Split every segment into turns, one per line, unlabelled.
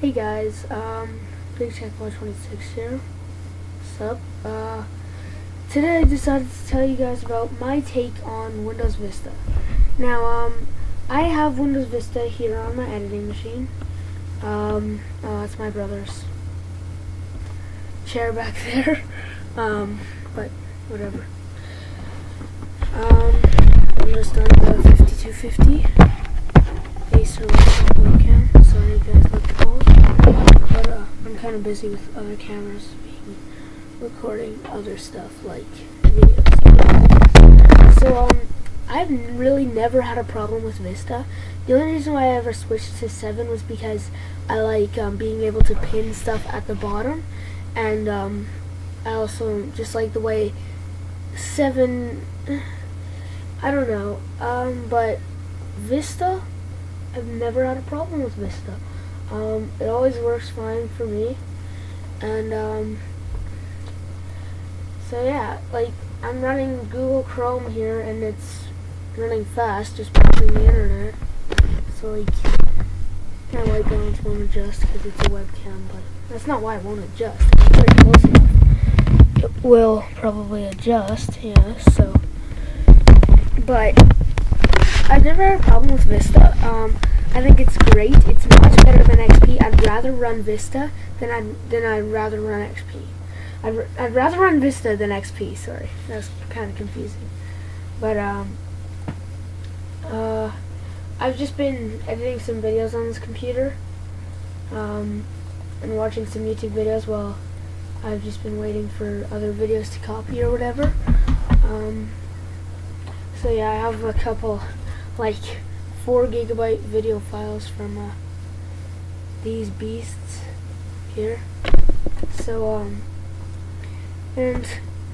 Hey guys, Big Check 126 here. What's up? Today I decided to tell you guys about my take on Windows Vista. Now, I have Windows Vista here on my editing machine. It's my brother's chair back there. But whatever. I'm just on the 5250 Acer webcam, so you guys look cool. But I'm kind of busy with other cameras, recording other stuff like videos. So I've really never had a problem with Vista. The only reason why I ever switched to 7 was because I like being able to pin stuff at the bottom, and I also just like the way 7. I don't know, but Vista, I've never had a problem with Vista. It always works fine for me, and so yeah, like I'm running Google Chrome here, and it's running fast, just browsing the internet. So like, my white balance won't adjust because it's a webcam, but that's not why it won't adjust. If it's very close enough, it will probably adjust. Yeah, so. But I've never had a problem with Vista. I think it's great. It's much better than XP. I'd rather run Vista than I'd rather run XP. I'd rather run Vista than XP. Sorry, that's kind of confusing. But I've just been editing some videos on this computer, and watching some YouTube videos while I've just been waiting for other videos to copy or whatever. So yeah, I have a couple, like 4 GB video files from these beasts here. So and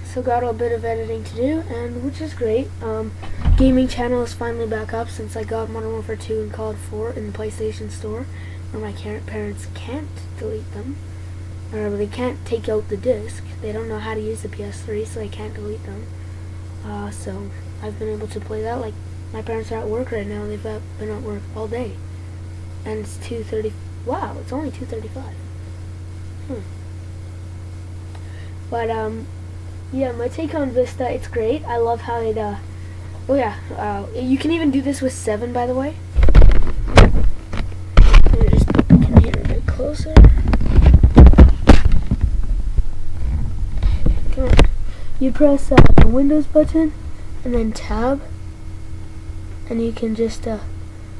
so got a bit of editing to do, and which is great. Gaming channel is finally back up since I got Modern Warfare 2 and COD 4 in the PlayStation Store, where my parents can't delete them, or they can't take out the disc. They don't know how to use the PS3, so they can't delete them. So I've been able to play that. Like, my parents are at work right now. They've been at work all day, and it's 2:30. Wow, it's only 2:35. But yeah, my take on Vista, it's great. I love how it. Oh yeah, you can even do this with 7, by the way. Let me just put the computer a bit closer. Come on. You press the Windows button and then Tab, and you can just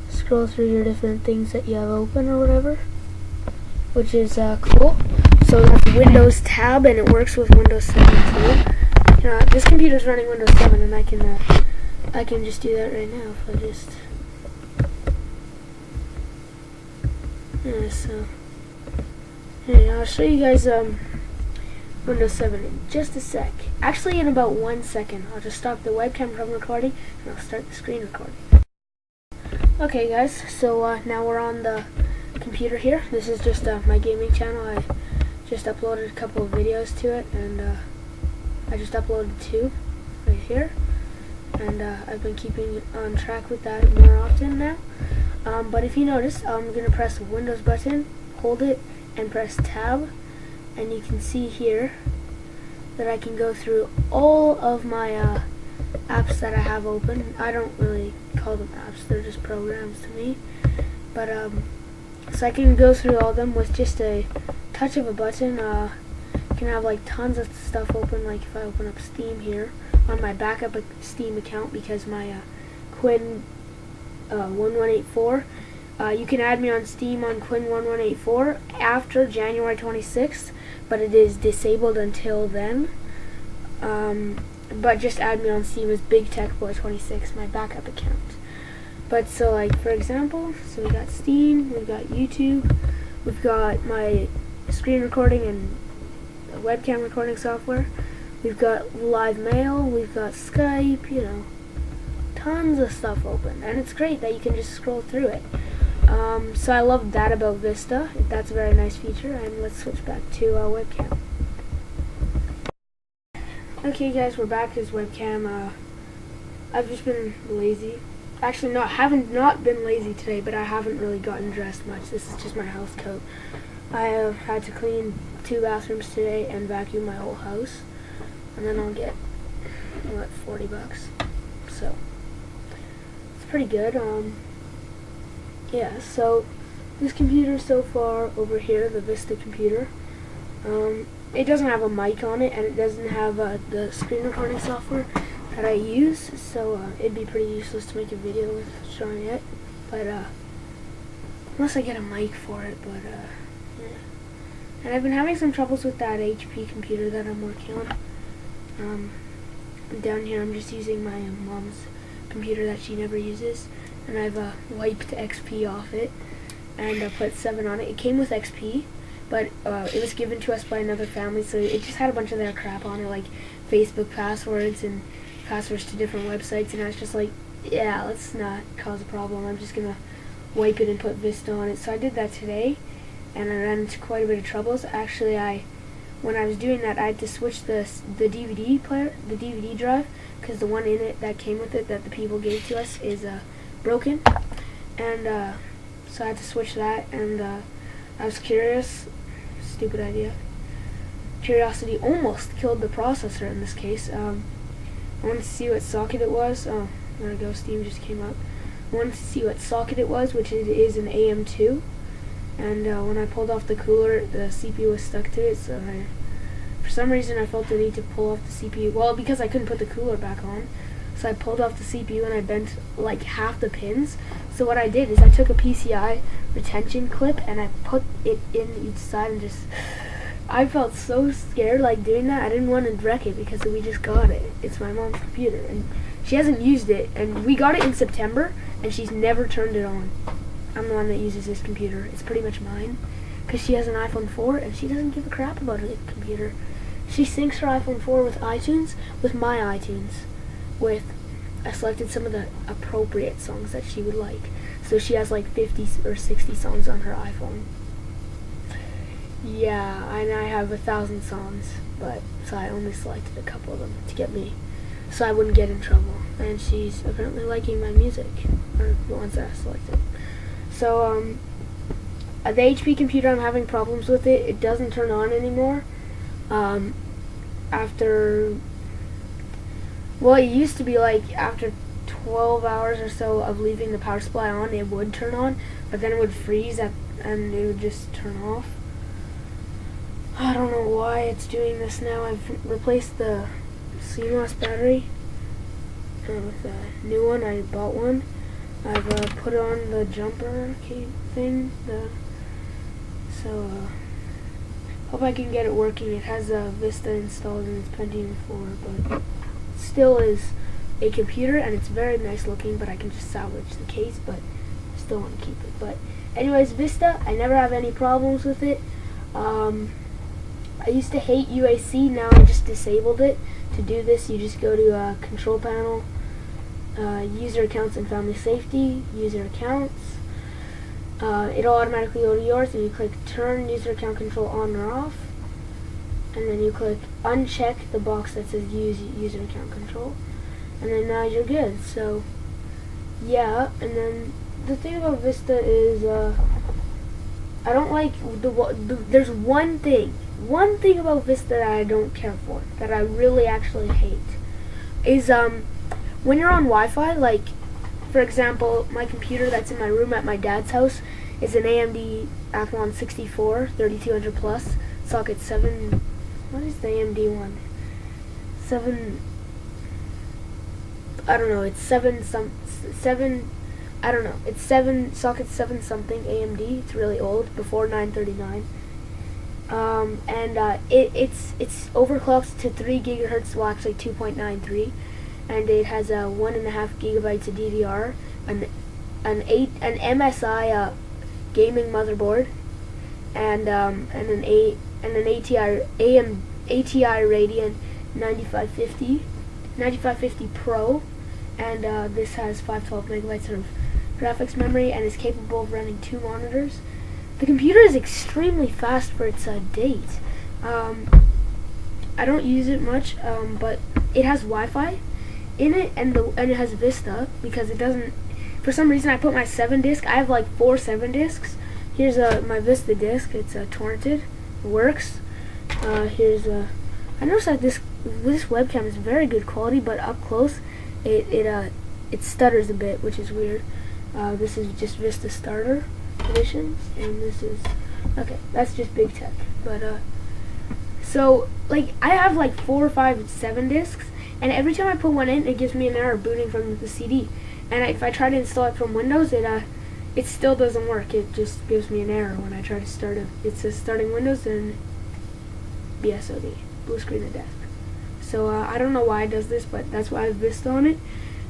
scroll through your different things that you have open or whatever, which is cool. So that's Windows Tab, and it works with Windows 7 too. This computer's running Windows 7, and I can just do that right now if I just. Yeah, so yeah, I'll show you guys Windows 7 in just a sec. Actually, in about 1 second. I'll just stop the webcam from recording, and I'll start the screen recording. Okay guys, so now we're on the computer here. This is just my gaming channel. I just uploaded a couple of videos to it, and I just uploaded 2 right here, and I've been keeping on track with that more often now. But if you notice, I'm going to press the Windows button, hold it, and press Tab, and you can see here that I can go through all of my apps that I have open. I don't really call them apps, they're just programs to me. But so I can go through all of them with just a touch of a button. You can have like tons of stuff open, like if I open up Steam here on my backup Steam account, because my Quinn 1184, you can add me on Steam on Quinn 1184 after January 26th, but it is disabled until then. But just add me on Steam as Big Tech Boy 26, my backup account. But so, like, for example, so we got Steam, we've got YouTube, we've got my screen recording and webcam recording software, we've got Live Mail, we've got Skype, tons of stuff open, and it's great that you can just scroll through it. So I love that about Vista. That's a very nice feature, and let's switch back to our webcam. Okay guys, we're back to this webcam. I've just been lazy actually haven't not been lazy today, but I haven't really gotten dressed much. This is just my house coat. I have had to clean 2 bathrooms today and vacuum my whole house, and then I'll get, what, $40. So it's pretty good. Yeah, so this computer so far over here, the Vista computer, it doesn't have a mic on it, and it doesn't have the screen recording software that I use, so it'd be pretty useless to make a video with showing it, but unless I get a mic for it, but yeah. And I've been having some troubles with that HP computer that I'm working on. Down here I'm just using my mom's computer that she never uses, and I've wiped XP off it and put 7 on it. It came with XP, but it was given to us by another family, so it just had a bunch of their crap on it, like Facebook passwords and passwords to different websites, and I was just like, yeah, let's not cause a problem. I'm just gonna wipe it and put Vista on it. So I did that today, and I ran into quite a bit of troubles. Actually, when I was doing that, I had to switch the DVD player, the DVD drive, because the one in it that came with it that the people gave to us is broken, and so I had to switch that. And I was curious. Stupid idea. Curiosity almost killed the processor in this case. I wanted to see what socket it was. Oh, there we go, Steam just came up. I wanted to see what socket it was, which it is an AM2. And when I pulled off the cooler, the CPU was stuck to it, so for some reason I felt the need to pull off the CPU. Well, because I couldn't put the cooler back on. So I pulled off the CPU and I bent like half the pins. So what I did is I took a PCI retention clip and I put it in each side and just... I felt so scared like doing that. I didn't want to wreck it because we just got it. It's my mom's computer and she hasn't used it, and we got it in September and she's never turned it on. I'm the one that uses this computer. It's pretty much mine because she has an iPhone 4 and she doesn't give a crap about her computer. She syncs her iPhone 4 with iTunes, with my iTunes, I selected some of the appropriate songs that she would like. So she has like 50 or 60 songs on her iPhone. Yeah, and I have 1,000 songs, but so I only selected a couple of them to get me, so I wouldn't get in trouble. And she's apparently liking my music, or the ones that I selected. So the HP computer, I'm having problems with it. It doesn't turn on anymore. Well, it used to be like after 12 hours or so of leaving the power supply on, it would turn on, but then it would freeze and it would just turn off. I don't know why it's doing this now. I've replaced the CMOS battery with a new one. I bought one. I've put on the jumper thing. Hope I can get it working. It has Vista installed and it's Pentium 4, but it still is a computer and it's very nice looking, but I can just salvage the case, but I still want to keep it. But anyways, Vista, I never have any problems with it. I used to hate UAC, now I just disabled it. To do this, you just go to Control Panel, User Accounts and Family Safety, User Accounts. It'll automatically go to yours, and you click Turn User Account Control On or Off, and then you click Uncheck the box that says Use User Account Control, and then now you're good. So, yeah, and then the thing about Vista is, I don't like there's one thing about Vista that I don't care for, that I really actually hate, is when you're on Wi-Fi, like, for example, my computer that's in my room at my dad's house is an AMD Athlon 64 3200 plus, socket 7, what is the AMD one? 7, I don't know, it's 7, I don't know, it's 7, socket 7 something AMD, it's really old, before 939. It's overclocked to 3 gigahertz, well actually 2.93, and it has 1.5 gigabytes of DDR, an MSI gaming motherboard, and an ATI Radeon 9550 Pro, and this has 512 megabytes of graphics memory and is capable of running 2 monitors. The computer is extremely fast for its date. I don't use it much, but it has Wi-Fi in it, and it has Vista, because it doesn't. for some reason I put my 7 disc. I have like 4 7 discs. Here's my Vista disc. It's torrented. It works. I noticed that this webcam is very good quality, but up close it stutters a bit, which is weird. This is just Vista Starter Edition, and this is okay. That's just big tech, but so like I have like 4, 5, 7 discs, and every time I put one in, it gives me an error booting from the CD. And if I try to install it from Windows, it still doesn't work. It just gives me an error when I try to start it. It says starting Windows and BSOD, blue screen of death. So I don't know why it does this, but that's why I have Vista on it.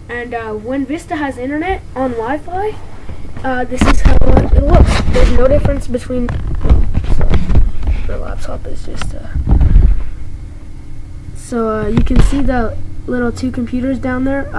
And when Vista has internet on Wi-Fi, this is how it looks. There's no difference between. The laptop is just. So you can see the little 2 computers down there.